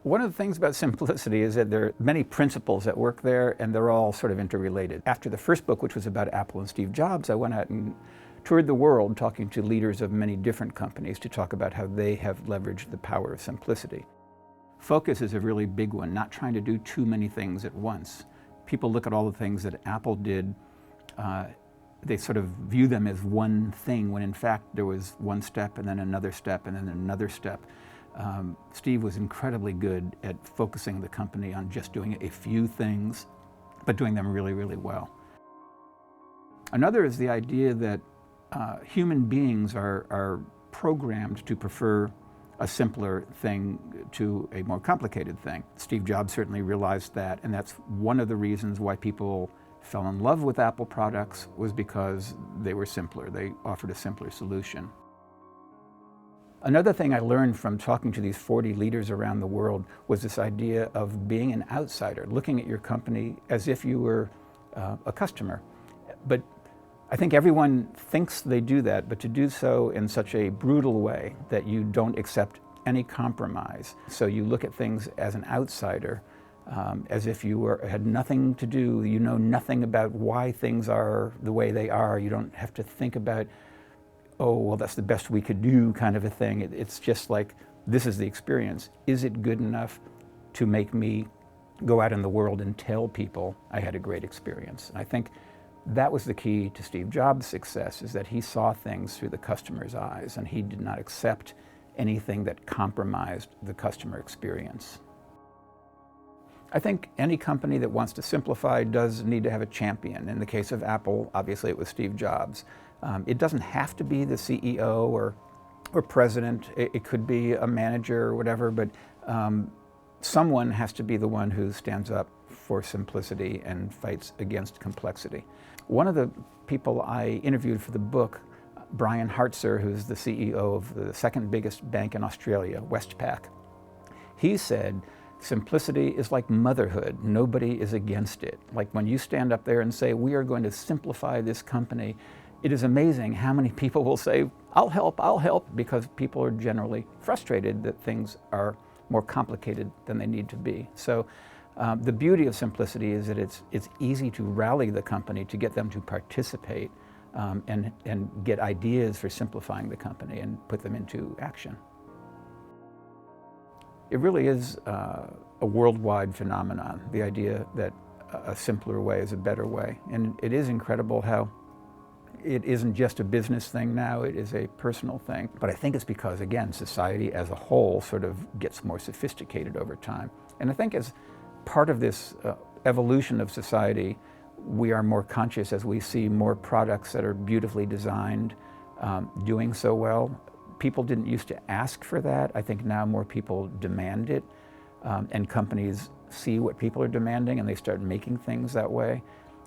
One of the things about simplicity is that there are many principles that work there, and they're all sort of interrelated. After the first book, which was about Apple and Steve Jobs, I went out and toured the world talking to leaders of many different companies to talk about how they have leveraged the power of simplicity. Focus is a really big one, not trying to do too many things at once. People look at all the things that Apple did, they sort of view them as one thing, when in fact there was one step and then another step and then another step. Steve was incredibly good at focusing the company on just doing a few things, but doing them really, really well. Another is the idea that human beings are programmed to prefer a simpler thing to a more complicated thing. Steve Jobs certainly realized that, and that's one of the reasons why people fell in love with Apple products, was because they were simpler. They offered a simpler solution. Another thing I learned from talking to these 40 leaders around the world was this idea of being an outsider, looking at your company as if you were a customer. But I think everyone thinks they do that, but to do so in such a brutal way that you don't accept any compromise. So you look at things as an outsider, as if you had nothing to do, you know nothing about why things are the way they are. You don't have to think about, oh, well, that's the best we could do kind of a thing. It's just like, this is the experience. Is it good enough to make me go out in the world and tell people I had a great experience? And I think that was the key to Steve Jobs' success, is that he saw things through the customer's eyes, and he did not accept anything that compromised the customer experience. I think any company that wants to simplify does need to have a champion. In the case of Apple, obviously it was Steve Jobs. It doesn't have to be the CEO or president. It could be a manager or whatever, but someone has to be the one who stands up for simplicity and fights against complexity. One of the people I interviewed for the book, Brian Hartzer, who's the CEO of the second biggest bank in Australia, Westpac, he said, simplicity is like motherhood. Nobody is against it. Like when you stand up there and say, we are going to simplify this company, it is amazing how many people will say, I'll help, because people are generally frustrated that things are more complicated than they need to be. So the beauty of simplicity is that it's easy to rally the company, to get them to participate and get ideas for simplifying the company and put them into action. It really is a worldwide phenomenon, the idea that a simpler way is a better way. And it is incredible how it isn't just a business thing now, it is a personal thing. But I think it's because, again, society as a whole sort of gets more sophisticated over time. And I think as part of this evolution of society, we are more conscious as we see more products that are beautifully designed, doing so well. People didn't used to ask for that. I think now more people demand it, and companies see what people are demanding and they start making things that way.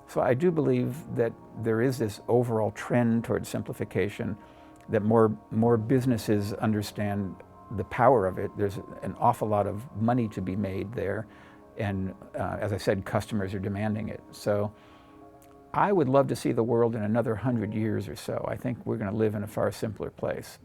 So I do believe that there is this overall trend towards simplification, that more businesses understand the power of it. There's an awful lot of money to be made there, and as I said, customers are demanding it. So I would love to see the world in another 100 years or so. I think we're going to live in a far simpler place.